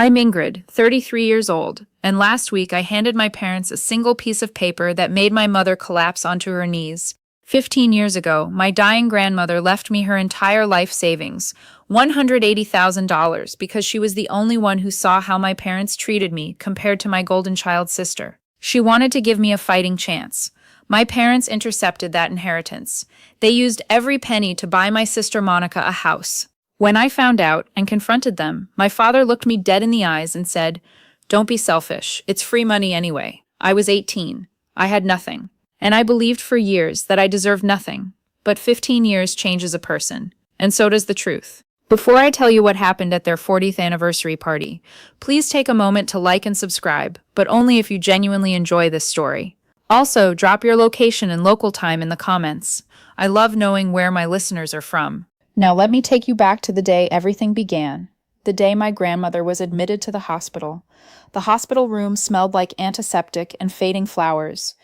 I'm Ingrid, 33 years old, and last week I handed my parents a single piece of paper that made my mother collapse onto her knees. 15 years ago, my dying grandmother left me her entire life savings, $180,000, because she was the only one who saw how my parents treated me compared to my golden child sister. She wanted to give me a fighting chance. My parents intercepted that inheritance. They used every penny to buy my sister Monica a house. When I found out and confronted them, my father looked me dead in the eyes and said, "Don't be selfish. It's free money anyway." I was 18. I had nothing. And I believed for years that I deserved nothing. But 15 years changes a person. And so does the truth. Before I tell you what happened at their 40th anniversary party, please take a moment to like and subscribe, but only if you genuinely enjoy this story. Also, drop your location and local time in the comments. I love knowing where my listeners are from. Now let me take you back to the day everything began. The day my grandmother was admitted to the hospital. The hospital room smelled like antiseptic and fading flowers.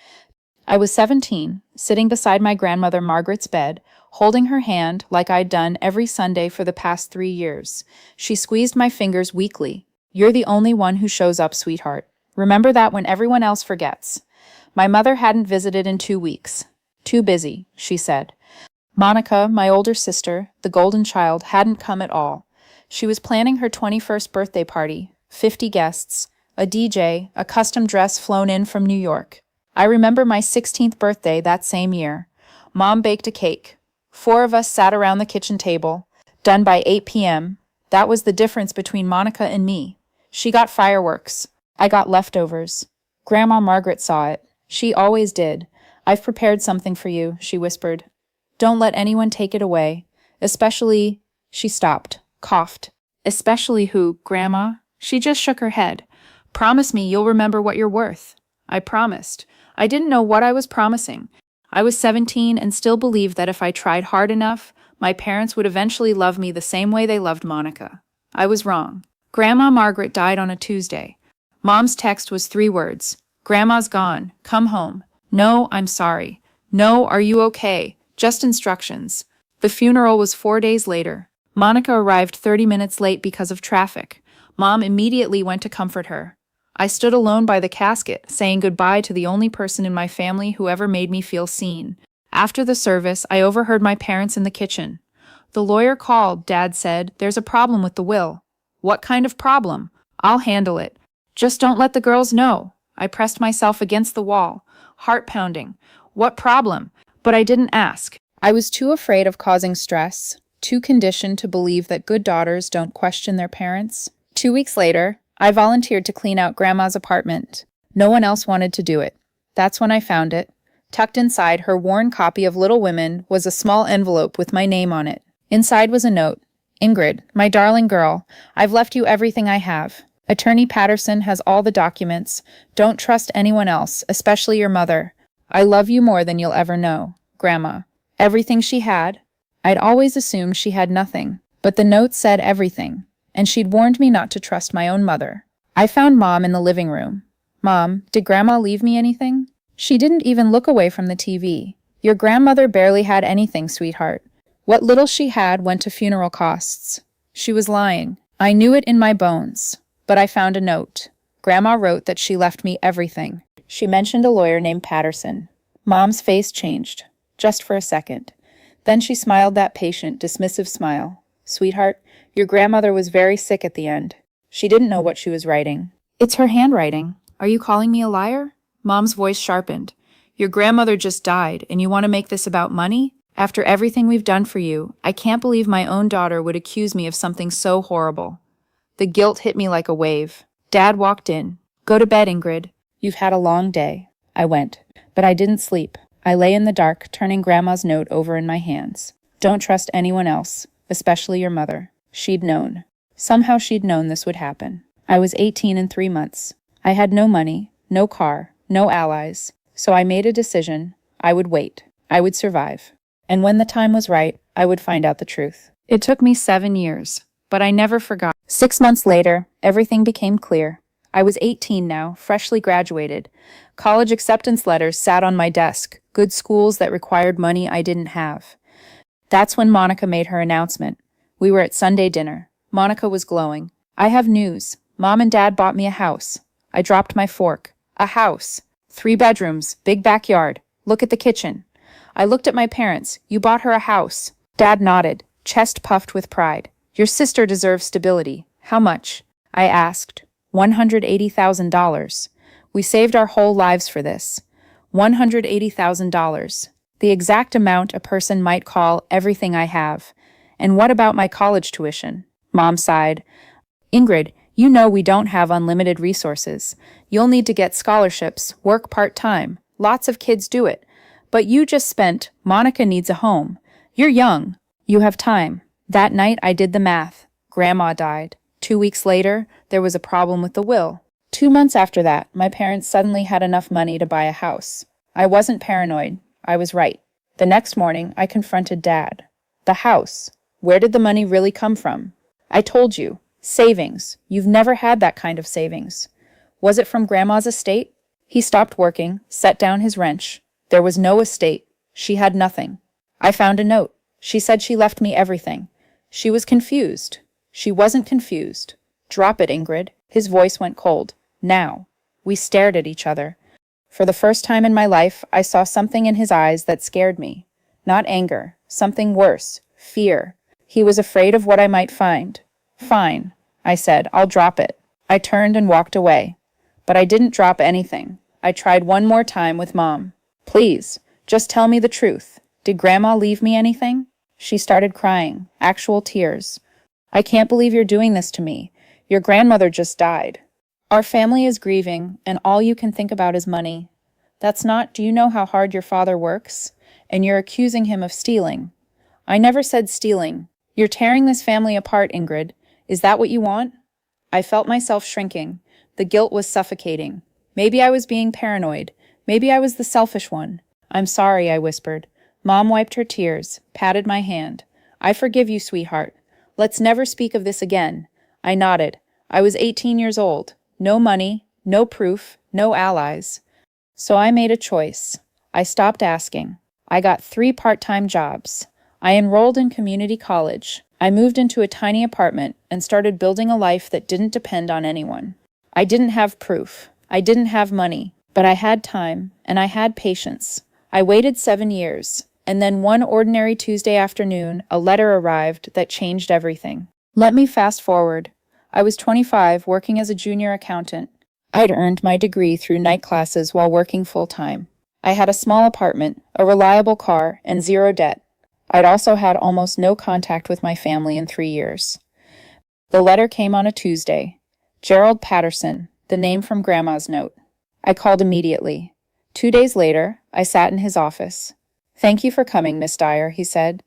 I was 17, sitting beside my grandmother Margaret's bed, holding her hand like I'd done every Sunday for the past 3 years. She squeezed my fingers weakly. "You're the only one who shows up, sweetheart. Remember that when everyone else forgets." My mother hadn't visited in 2 weeks. "Too busy," she said. Monica, my older sister, the golden child, hadn't come at all. She was planning her 21st birthday party, 50 guests, a DJ, a custom dress flown in from New York. I remember my 16th birthday that same year. Mom baked a cake. 4 of us sat around the kitchen table, done by 8 p.m. That was the difference between Monica and me. She got fireworks. I got leftovers. Grandma Margaret saw it. She always did. "I've prepared something for you," she whispered. "Don't let anyone take it away. Especially—" She stopped, coughed. "Especially who, Grandma?" She just shook her head. "Promise me you'll remember what you're worth." I promised. I didn't know what I was promising. I was 17 and still believed that if I tried hard enough, my parents would eventually love me the same way they loved Monica. I was wrong. Grandma Margaret died on a Tuesday. Mom's text was 3 words. "Grandma's gone. Come home." "No, I'm sorry." "No, are you okay?" Just instructions. The funeral was 4 days later. Monica arrived 30 minutes late because of traffic. Mom immediately went to comfort her. I stood alone by the casket, saying goodbye to the only person in my family who ever made me feel seen. After the service, I overheard my parents in the kitchen. "The lawyer called," Dad said. "There's a problem with the will." "What kind of problem?" "I'll handle it. Just don't let the girls know." I pressed myself against the wall, heart pounding. What problem? But I didn't ask. I was too afraid of causing stress, too conditioned to believe that good daughters don't question their parents. 2 weeks later, I volunteered to clean out Grandma's apartment. No one else wanted to do it. That's when I found it. Tucked inside her worn copy of Little Women was a small envelope with my name on it. Inside was a note. "Ingrid, my darling girl, I've left you everything I have. Attorney Patterson has all the documents. Don't trust anyone else, especially your mother. I love you more than you'll ever know. Grandma." Everything she had? I'd always assumed she had nothing, but the note said everything, and she'd warned me not to trust my own mother. I found Mom in the living room. "Mom, did Grandma leave me anything?" She didn't even look away from the TV. "Your grandmother barely had anything, sweetheart. What little she had went to funeral costs." She was lying. I knew it in my bones. But I found a note. Grandma wrote that she left me everything. She mentioned a lawyer named Patterson. Mom's face changed. Just for a second. Then she smiled that patient, dismissive smile. "Sweetheart, your grandmother was very sick at the end. She didn't know what she was writing." "It's her handwriting. Are you calling me a liar?" Mom's voice sharpened. "Your grandmother just died, and you want to make this about money? After everything we've done for you, I can't believe my own daughter would accuse me of something so horrible." The guilt hit me like a wave. Dad walked in. "Go to bed, Ingrid. You've had a long day." I went. But I didn't sleep. I lay in the dark, turning Grandma's note over in my hands. "Don't trust anyone else, especially your mother." She'd known. Somehow she'd known this would happen. I was 18 in 3 months. I had no money, no car, no allies. So I made a decision. I would wait. I would survive. And when the time was right, I would find out the truth. It took me 7 years, but I never forgot. 6 months later, everything became clear. I was 18 now, freshly graduated. College acceptance letters sat on my desk, good schools that required money I didn't have. That's when Monica made her announcement. We were at Sunday dinner. Monica was glowing. "I have news. Mom and Dad bought me a house. I dropped my fork. A house. 3 bedrooms, big backyard. Look at the kitchen. I looked at my parents. You bought her a house. Dad nodded, chest puffed with pride. Your sister deserves stability. How much? I asked. $180,000. We saved our whole lives for this. $180,000. The exact amount a person might call everything I have. And what about my college tuition? Mom sighed. Ingrid, you know we don't have unlimited resources. You'll need to get scholarships, work part-time. Lots of kids do it. But you just spent, Monica needs a home. You're young. You have time. That night I did the math. Grandma died. 2 weeks later, there was a problem with the will. 2 months after that, my parents suddenly had enough money to buy a house. I wasn't paranoid. I was right. The next morning, I confronted Dad. The house. Where did the money really come from? I told you. Savings. You've never had that kind of savings. Was it from Grandma's estate? He stopped working, set down his wrench. There was no estate. She had nothing. I found a note. She said she left me everything. She was confused. She wasn't confused. Drop it, Ingrid. His voice went cold. Now. We stared at each other. For the first time in my life, I saw something in his eyes that scared me. Not anger. Something worse. Fear. He was afraid of what I might find. Fine, I said. I'll drop it. I turned and walked away. But I didn't drop anything. I tried one more time with Mom. Please, just tell me the truth. Did Grandma leave me anything? She started crying. Actual tears. I can't believe you're doing this to me. Your grandmother just died. Our family is grieving, and all you can think about is money. That's not, do you know how hard your father works? And you're accusing him of stealing. I never said stealing. You're tearing this family apart, Ingrid. Is that what you want? I felt myself shrinking. The guilt was suffocating. Maybe I was being paranoid. Maybe I was the selfish one. I'm sorry, I whispered. Mom wiped her tears, patted my hand. I forgive you, sweetheart. Let's never speak of this again. I nodded. I was 18 years old. No money, no proof, no allies. So I made a choice. I stopped asking. I got 3 part-time jobs. I enrolled in community college. I moved into a tiny apartment and started building a life that didn't depend on anyone. I didn't have proof. I didn't have money. But I had time, and I had patience. I waited 7 years, and then one ordinary Tuesday afternoon, a letter arrived that changed everything. Let me fast forward. I was 25, working as a junior accountant. I'd earned my degree through night classes while working full-time. I had a small apartment, a reliable car, and 0 debt. I'd also had almost no contact with my family in 3 years. The letter came on a Tuesday. Gerald Patterson, the name from Grandma's note. I called immediately. 2 days later, I sat in his office. Thank you for coming, Miss Dyer, he said.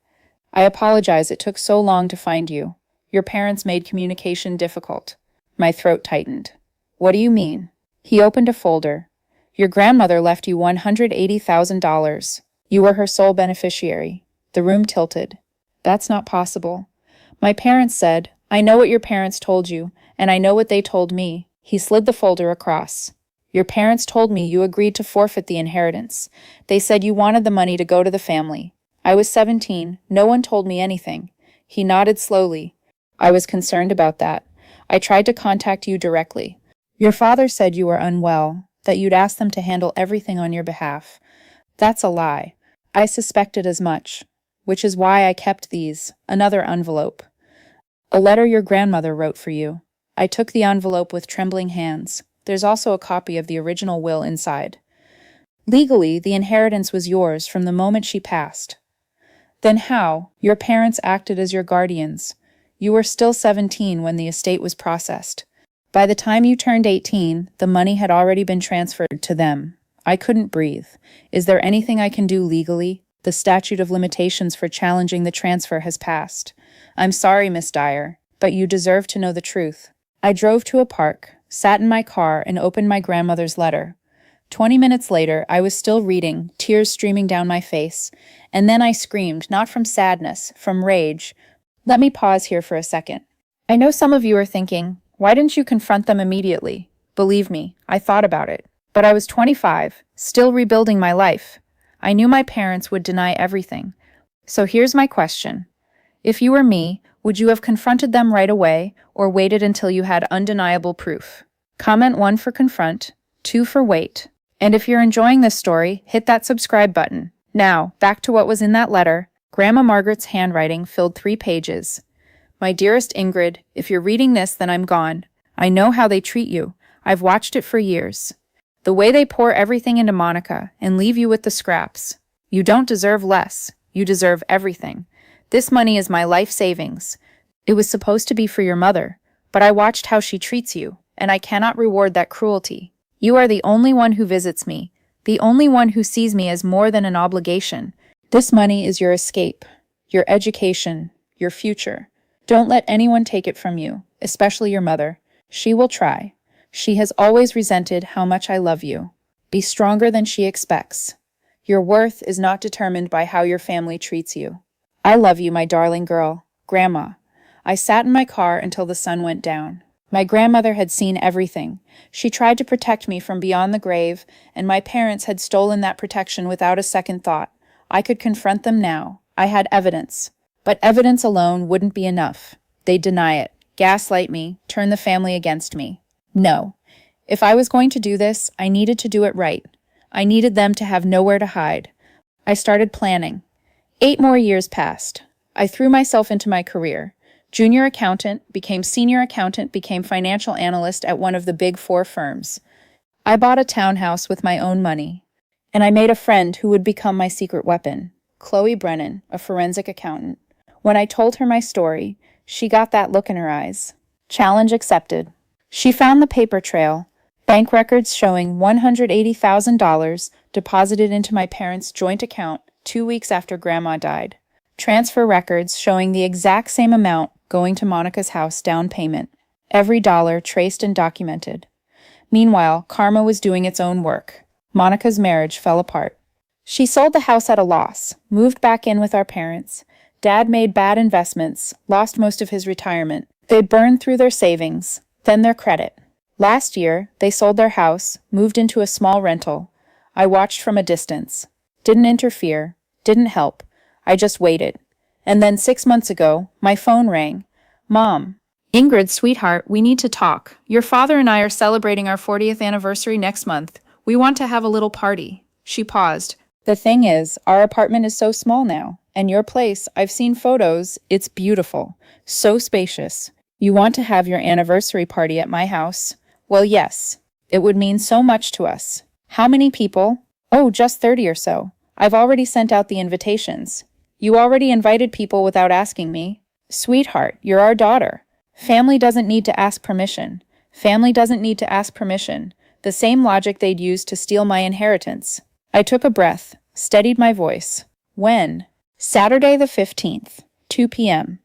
I apologize it took so long to find you. Your parents made communication difficult. My throat tightened. What do you mean? He opened a folder. Your grandmother left you $180,000. You were her sole beneficiary. The room tilted. That's not possible. My parents said, I know what your parents told you, and I know what they told me. He slid the folder across. Your parents told me you agreed to forfeit the inheritance. They said you wanted the money to go to the family. I was 17. No one told me anything. He nodded slowly. I was concerned about that. I tried to contact you directly. Your father said you were unwell, that you'd asked them to handle everything on your behalf. That's a lie. I suspected as much, which is why I kept these, another envelope. A letter your grandmother wrote for you. I took the envelope with trembling hands. There's also a copy of the original will inside. Legally, the inheritance was yours from the moment she passed. Then how? Your parents acted as your guardians. You were still 17 when the estate was processed. By the time you turned 18, the money had already been transferred to them. I couldn't breathe. Is there anything I can do legally? The statute of limitations for challenging the transfer has passed. I'm sorry, Miss Dyer, but you deserve to know the truth. I drove to a park, sat in my car, and opened my grandmother's letter. 20 minutes later, I was still reading, tears streaming down my face, and then I screamed, not from sadness, from rage. Let me pause here for a second. I know some of you are thinking, why didn't you confront them immediately? Believe me, I thought about it. But I was 25, still rebuilding my life. I knew my parents would deny everything. So here's my question. If you were me, Would you have confronted them right away or waited until you had undeniable proof? Comment 1 for confront, 2 for wait. And if you're enjoying this story, hit that subscribe button. Now, back to what was in that letter. Grandma Margaret's handwriting filled 3 pages. My dearest Ingrid, if you're reading this, then I'm gone. I know how they treat you. I've watched it for years. The way they pour everything into Monica and leave you with the scraps. You don't deserve less. You deserve everything. This money is my life savings. It was supposed to be for your mother, but I watched how she treats you, and I cannot reward that cruelty. You are the only one who visits me, the only one who sees me as more than an obligation. This money is your escape, your education, your future. Don't let anyone take it from you, especially your mother. She will try. She has always resented how much I love you. Be stronger than she expects. Your worth is not determined by how your family treats you. I love you, my darling girl. Grandma. I sat in my car until the sun went down. My grandmother had seen everything. She tried to protect me from beyond the grave, and my parents had stolen that protection without a second thought. I could confront them now. I had evidence. But evidence alone wouldn't be enough. They'd deny it, gaslight me, turn the family against me. No. If I was going to do this, I needed to do it right. I needed them to have nowhere to hide. I started planning. 8 more years passed. I threw myself into my career. Junior accountant, became senior accountant, became financial analyst at one of the big 4 firms. I bought a townhouse with my own money. And I made a friend who would become my secret weapon, Chloe Brennan, a forensic accountant. When I told her my story, she got that look in her eyes. Challenge accepted. She found the paper trail, bank records showing $180,000 deposited into my parents' joint account 2 weeks after Grandma died. Transfer records showing the exact same amount going to Monica's house down payment. Every dollar traced and documented. Meanwhile, karma was doing its own work. Monica's marriage fell apart. She sold the house at a loss, moved back in with our parents. Dad made bad investments, lost most of his retirement. They burned through their savings, then their credit. Last year, they sold their house, moved into a small rental. I watched from a distance. Didn't interfere, didn't help. I just waited. And then 6 months ago, my phone rang. Mom. Ingrid, sweetheart, we need to talk. Your father and I are celebrating our 40th anniversary next month. We want to have a little party. She paused. The thing is, our apartment is so small now. And your place, I've seen photos, it's beautiful. So spacious. You want to have your anniversary party at my house? Well, yes. It would mean so much to us. How many people? Oh, just 30 or so. I've already sent out the invitations. You already invited people without asking me. Sweetheart, you're our daughter. Family doesn't need to ask permission. Family doesn't need to ask permission. The same logic they'd use to steal my inheritance. I took a breath, steadied my voice. When? Saturday the 15th, 2 p.m.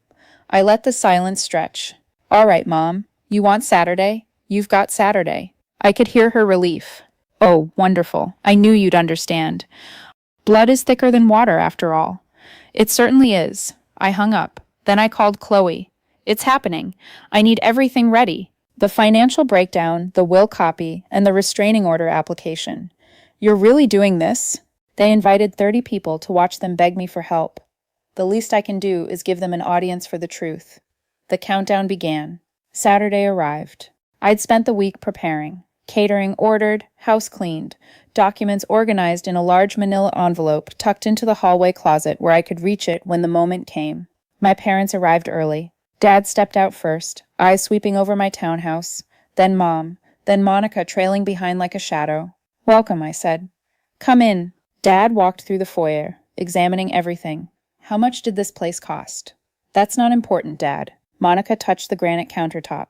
I let the silence stretch. All right, Mom. You want Saturday? You've got Saturday. I could hear her relief. Oh, wonderful. I knew you'd understand. Blood is thicker than water, after all. It certainly is. I hung up. Then I called Chloe. It's happening. I need everything ready. The financial breakdown, the will copy, and the restraining order application. You're really doing this? They invited 30 people to watch them beg me for help. The least I can do is give them an audience for the truth. The countdown began. Saturday arrived. I'd spent the week preparing. Catering ordered, house cleaned, documents organized in a large manila envelope tucked into the hallway closet where I could reach it when the moment came. My parents arrived early. Dad stepped out first, eyes sweeping over my townhouse, then Mom, then Monica trailing behind like a shadow. Welcome, I said. Come in. Dad walked through the foyer, examining everything. How much did this place cost? That's not important, Dad. Monica touched the granite countertop.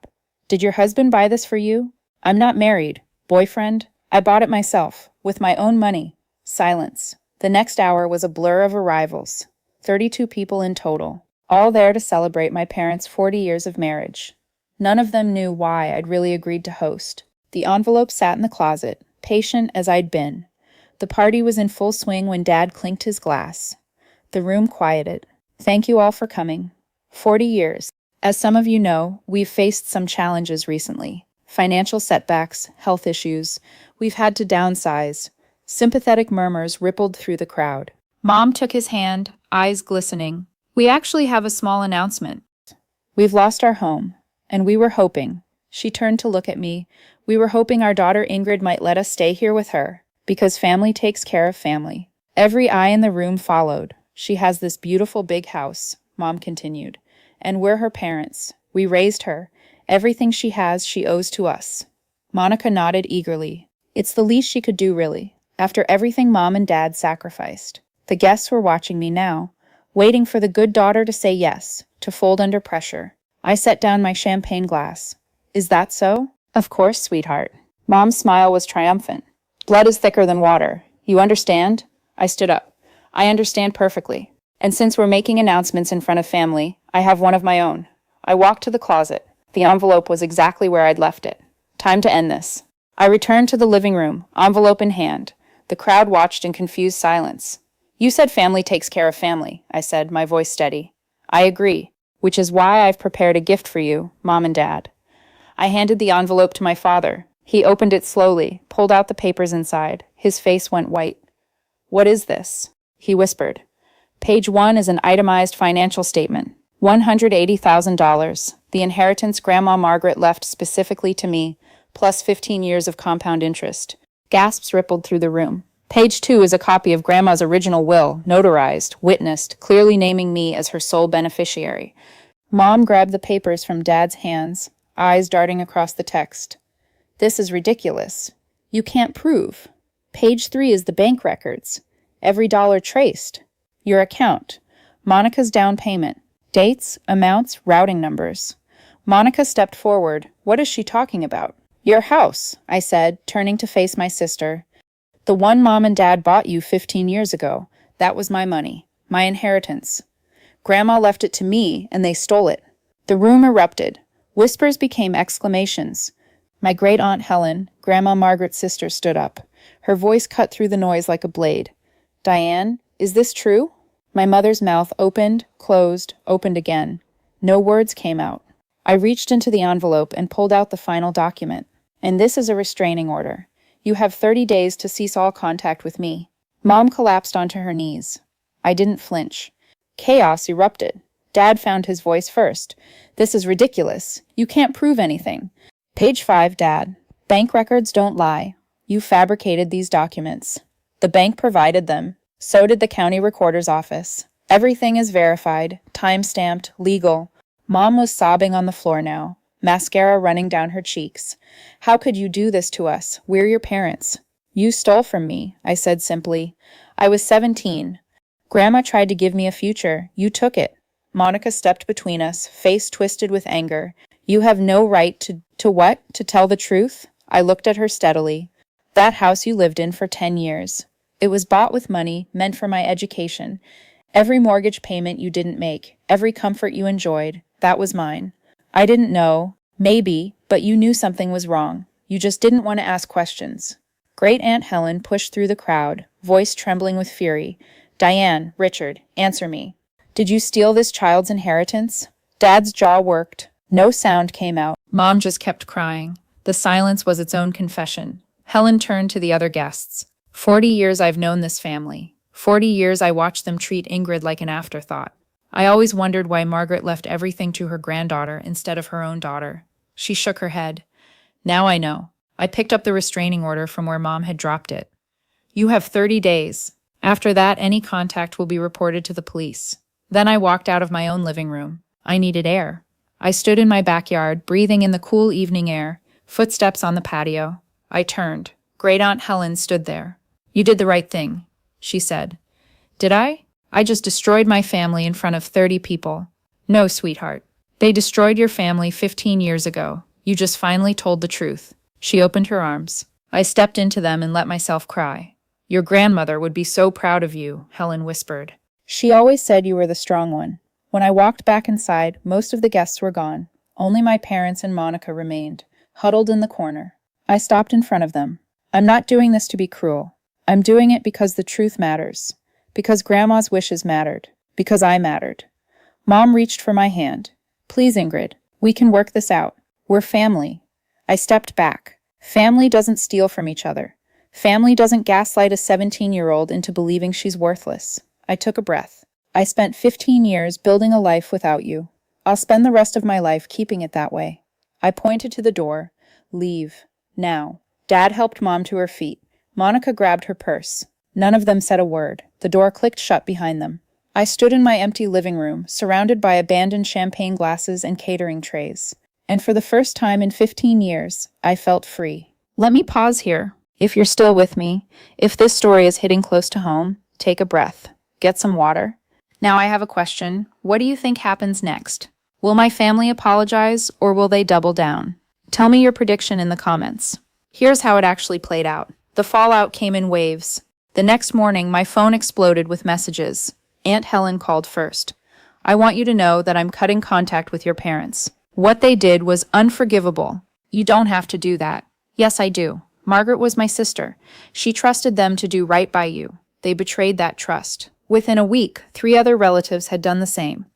Did your husband buy this for you? I'm not married. Boyfriend? I bought it myself, with my own money. Silence. The next hour was a blur of arrivals. 32 people in total, all there to celebrate my parents' 40 years of marriage. None of them knew why I'd really agreed to host. The envelope sat in the closet, patient as I'd been. The party was in full swing when Dad clinked his glass. The room quieted. Thank you all for coming. 40 years. As some of you know, we've faced some challenges recently. Financial setbacks, health issues. We've had to downsize. Sympathetic murmurs rippled through the crowd. Mom took his hand, eyes glistening. We actually have a small announcement. We've lost our home, and we were hoping. She turned to look at me. We were hoping our daughter Ingrid might let us stay here with her, because family takes care of family. Every eye in the room followed. She has this beautiful big house, Mom continued, and we're her parents. We raised her. Everything she has, she owes to us. Monica nodded eagerly. It's the least she could do, really, after everything Mom and Dad sacrificed. The guests were watching me now, waiting for the good daughter to say yes, to fold under pressure. I set down my champagne glass. Is that so? Of course, sweetheart. Mom's smile was triumphant. Blood is thicker than water. You understand? I stood up. I understand perfectly. And since we're making announcements in front of family, I have one of my own. I walked to the closet. The envelope was exactly where I'd left it. Time to end this. I returned to the living room, envelope in hand. The crowd watched in confused silence. You said family takes care of family, I said, my voice steady. I agree, which is why I've prepared a gift for you, Mom and Dad. I handed the envelope to my father. He opened it slowly, pulled out the papers inside. His face went white. What is this? He whispered. Page 1 is an itemized financial statement. $180,000, the inheritance Grandma Margaret left specifically to me, plus 15 years of compound interest. Gasps rippled through the room. Page 2 is a copy of Grandma's original will, notarized, witnessed, clearly naming me as her sole beneficiary. Mom grabbed the papers from Dad's hands, eyes darting across the text. This is ridiculous. You can't prove. Page 3 is the bank records. Every dollar traced. Your account. Monica's down payment. Dates, amounts, routing numbers. Monica stepped forward. What is she talking about? Your house, I said, turning to face my sister. The one Mom and Dad bought you 15 years ago. That was my money. My inheritance. Grandma left it to me, and they stole it. The room erupted. Whispers became exclamations. My great-aunt Helen, Grandma Margaret's sister, stood up. Her voice cut through the noise like a blade. Diane, is this true? My mother's mouth opened, closed, opened again. No words came out. I reached into the envelope and pulled out the final document. And this is a restraining order. You have 30 days to cease all contact with me. Mom collapsed onto her knees. I didn't flinch. Chaos erupted. Dad found his voice first. This is ridiculous. You can't prove anything. Page 5, Dad. Bank records don't lie. You fabricated these documents. The bank provided them. So did the county recorder's office. Everything is verified, time-stamped, legal. Mom was sobbing on the floor now, mascara running down her cheeks. How could you do this to us? We're your parents. You stole from me, I said simply. I was 17. Grandma tried to give me a future. You took it. Monica stepped between us, face twisted with anger. You have no right to what? To tell the truth? I looked at her steadily. That house you lived in for 10 years. It was bought with money, meant for my education. Every mortgage payment you didn't make, every comfort you enjoyed, that was mine. I didn't know, maybe, but you knew something was wrong. You just didn't want to ask questions. Great Aunt Helen pushed through the crowd, voice trembling with fury. Diane, Richard, answer me. Did you steal this child's inheritance? Dad's jaw worked. No sound came out. Mom just kept crying. The silence was its own confession. Helen turned to the other guests. 40 years I've known this family. 40 years I watched them treat Ingrid like an afterthought. I always wondered why Margaret left everything to her granddaughter instead of her own daughter. She shook her head. Now I know. I picked up the restraining order from where Mom had dropped it. You have 30 days. After that, any contact will be reported to the police. Then I walked out of my own living room. I needed air. I stood in my backyard, breathing in the cool evening air, footsteps on the patio. I turned. Great Aunt Helen stood there. You did the right thing, she said. Did I? I just destroyed my family in front of 30 people. No, sweetheart. They destroyed your family 15 years ago. You just finally told the truth. She opened her arms. I stepped into them and let myself cry. Your grandmother would be so proud of you, Helen whispered. She always said you were the strong one. When I walked back inside, most of the guests were gone. Only my parents and Monica remained, huddled in the corner. I stopped in front of them. I'm not doing this to be cruel. I'm doing it because the truth matters. Because Grandma's wishes mattered. Because I mattered. Mom reached for my hand. Please, Ingrid, we can work this out. We're family. I stepped back. Family doesn't steal from each other. Family doesn't gaslight a 17-year-old into believing she's worthless. I took a breath. I spent 15 years building a life without you. I'll spend the rest of my life keeping it that way. I pointed to the door. Leave. Now. Dad helped Mom to her feet. Monica grabbed her purse. None of them said a word. The door clicked shut behind them. I stood in my empty living room, surrounded by abandoned champagne glasses and catering trays. And for the first time in 15 years, I felt free. Let me pause here. If you're still with me, if this story is hitting close to home, take a breath. Get some water. Now I have a question. What do you think happens next? Will my family apologize, or will they double down? Tell me your prediction in the comments. Here's how it actually played out. The fallout came in waves. The next morning, my phone exploded with messages. Aunt Helen called first. I want you to know that I'm cutting contact with your parents. What they did was unforgivable. You don't have to do that. Yes, I do. Margaret was my sister. She trusted them to do right by you. They betrayed that trust. Within a week, 3 other relatives had done the same.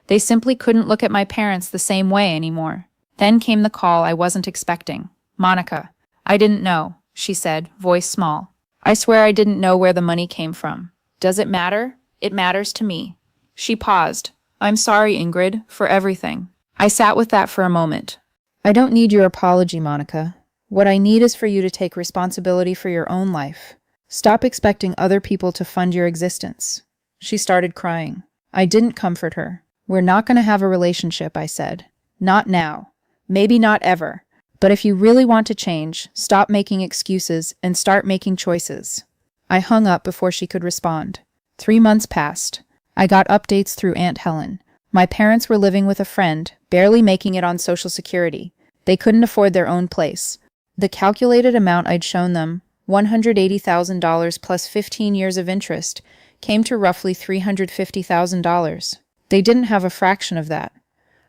They simply couldn't look at my parents the same way anymore. Then came the call I wasn't expecting. Monica. I didn't know, she said, voice small. I swear I didn't know where the money came from. Does it matter? It matters to me. She paused. I'm sorry, Ingrid, for everything. I sat with that for a moment. I don't need your apology, Monica. What I need is for you to take responsibility for your own life. Stop expecting other people to fund your existence. She started crying. I didn't comfort her. We're not going to have a relationship, I said. Not now. Maybe not ever. But if you really want to change, stop making excuses and start making choices. I hung up before she could respond. 3 months passed. I got updates through Aunt Helen. My parents were living with a friend, barely making it on Social Security. They couldn't afford their own place. The calculated amount I'd shown them, $180,000 plus 15 years of interest, came to roughly $350,000. They didn't have a fraction of that.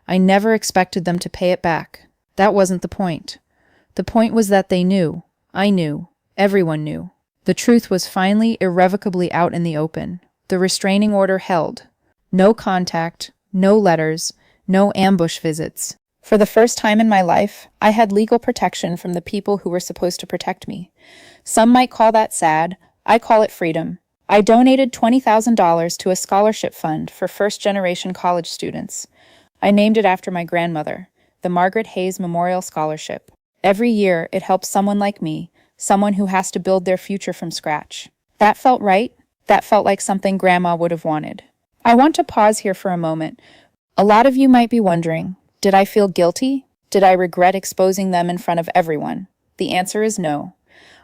I never expected them to pay it back. That wasn't the point. The point was that they knew. I knew. Everyone knew. The truth was finally irrevocably out in the open. The restraining order held. No contact, no letters, no ambush visits. For the first time in my life, I had legal protection from the people who were supposed to protect me. Some might call that sad. I call it freedom. I donated $20,000 to a scholarship fund for first-generation college students. I named it after my grandmother, the Margaret Hayes Memorial Scholarship. Every year, it helps someone like me, someone who has to build their future from scratch. That felt right. That felt like something Grandma would have wanted. I want to pause here for a moment. A lot of you might be wondering, did I feel guilty? Did I regret exposing them in front of everyone? The answer is no.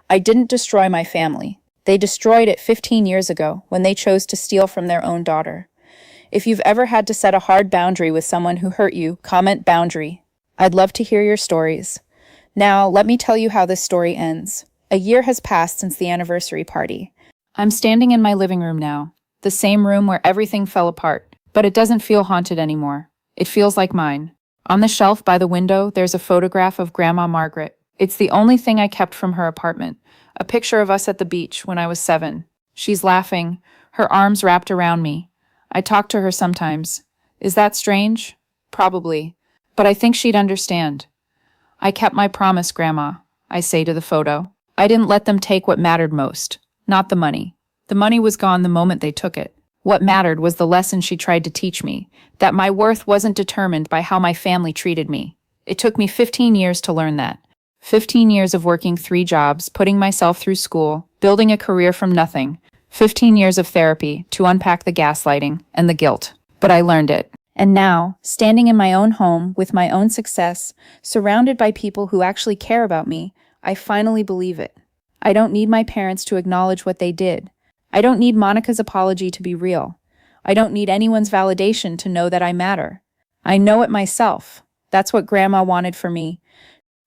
I didn't destroy my family. They destroyed it 15 years ago when they chose to steal from their own daughter. If you've ever had to set a hard boundary with someone who hurt you, comment boundary. I'd love to hear your stories. Now, let me tell you how this story ends. A year has passed since the anniversary party. I'm standing in my living room now, the same room where everything fell apart, but it doesn't feel haunted anymore. It feels like mine. On the shelf by the window, there's a photograph of Grandma Margaret. It's the only thing I kept from her apartment, a picture of us at the beach when I was 7. She's laughing, her arms wrapped around me. I talk to her sometimes. Is that strange? Probably. But I think she'd understand. I kept my promise, Grandma, I say to the photo. I didn't let them take what mattered most, not the money. The money was gone the moment they took it. What mattered was the lesson she tried to teach me, that my worth wasn't determined by how my family treated me. It took me 15 years to learn that. 15 years of working 3 jobs, putting myself through school, building a career from nothing. 15 years of therapy to unpack the gaslighting and the guilt. But I learned it. And now, standing in my own home with my own success, surrounded by people who actually care about me, I finally believe it. I don't need my parents to acknowledge what they did. I don't need Monica's apology to be real. I don't need anyone's validation to know that I matter. I know it myself. That's what Grandma wanted for me.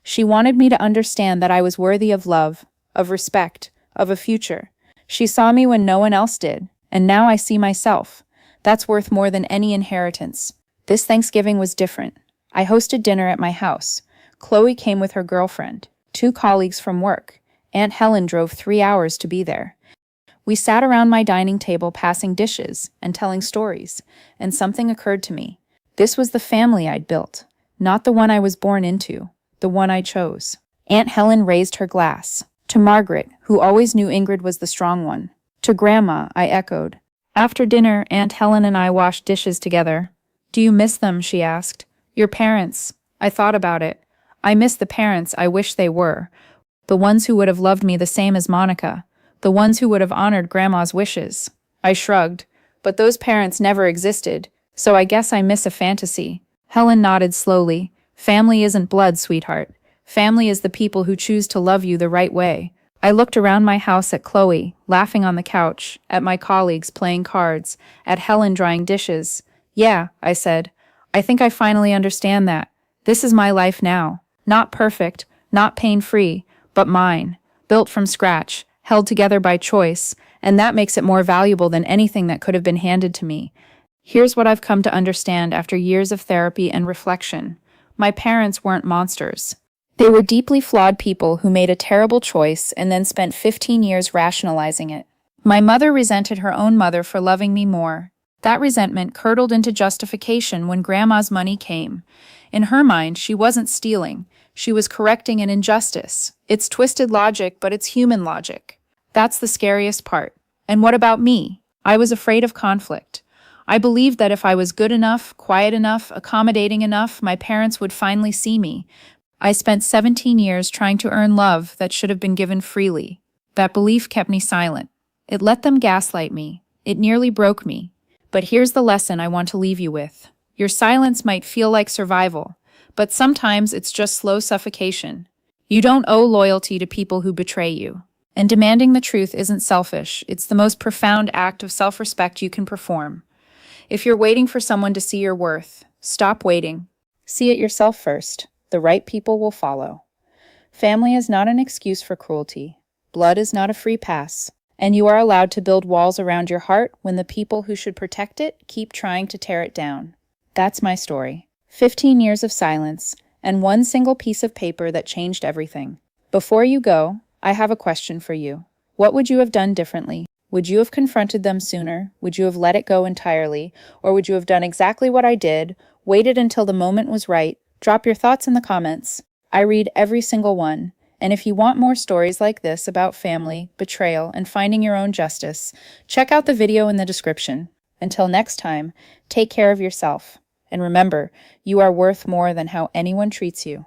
She wanted me to understand that I was worthy of love, of respect, of a future. She saw me when no one else did, and now I see myself. That's worth more than any inheritance. This Thanksgiving was different. I hosted dinner at my house. Chloe came with her girlfriend, 2 colleagues from work. Aunt Helen drove 3 hours to be there. We sat around my dining table passing dishes and telling stories, and something occurred to me. This was the family I'd built, not the one I was born into, the one I chose. Aunt Helen raised her glass. To Margaret, who always knew Ingrid was the strong one. To Grandma, I echoed. After dinner, Aunt Helen and I washed dishes together. Do you miss them? She asked. Your parents. I thought about it. I miss the parents I wish they were. The ones who would have loved me the same as Monica. The ones who would have honored Grandma's wishes. I shrugged. But those parents never existed, so I guess I miss a fantasy. Helen nodded slowly. Family isn't blood, sweetheart. Family is the people who choose to love you the right way. I looked around my house at Chloe, laughing on the couch, at my colleagues playing cards, at Helen drying dishes. Yeah, I said. I think I finally understand that. This is my life now. Not perfect, not pain-free, but mine. Built from scratch, held together by choice, and that makes it more valuable than anything that could have been handed to me. Here's what I've come to understand after years of therapy and reflection. My parents weren't monsters. They were deeply flawed people who made a terrible choice and then spent 15 years rationalizing it. My mother resented her own mother for loving me more. That resentment curdled into justification when Grandma's money came. In her mind, she wasn't stealing. She was correcting an injustice. It's twisted logic, but it's human logic. That's the scariest part. And what about me? I was afraid of conflict. I believed that if I was good enough, quiet enough, accommodating enough, my parents would finally see me. I spent 17 years trying to earn love that should have been given freely. That belief kept me silent. It let them gaslight me. It nearly broke me. But here's the lesson I want to leave you with. Your silence might feel like survival, but sometimes it's just slow suffocation. You don't owe loyalty to people who betray you. And demanding the truth isn't selfish. It's the most profound act of self-respect you can perform. If you're waiting for someone to see your worth, stop waiting. See it yourself first. The right people will follow. Family is not an excuse for cruelty. Blood is not a free pass. And you are allowed to build walls around your heart when the people who should protect it keep trying to tear it down. That's my story. 15 years of silence, and one single piece of paper that changed everything. Before you go, I have a question for you. What would you have done differently? Would you have confronted them sooner? Would you have let it go entirely? Or would you have done exactly what I did, waited until the moment was right? Drop your thoughts in the comments. I read every single one. And if you want more stories like this about family, betrayal, and finding your own justice, check out the video in the description. Until next time, take care of yourself. And remember, you are worth more than how anyone treats you.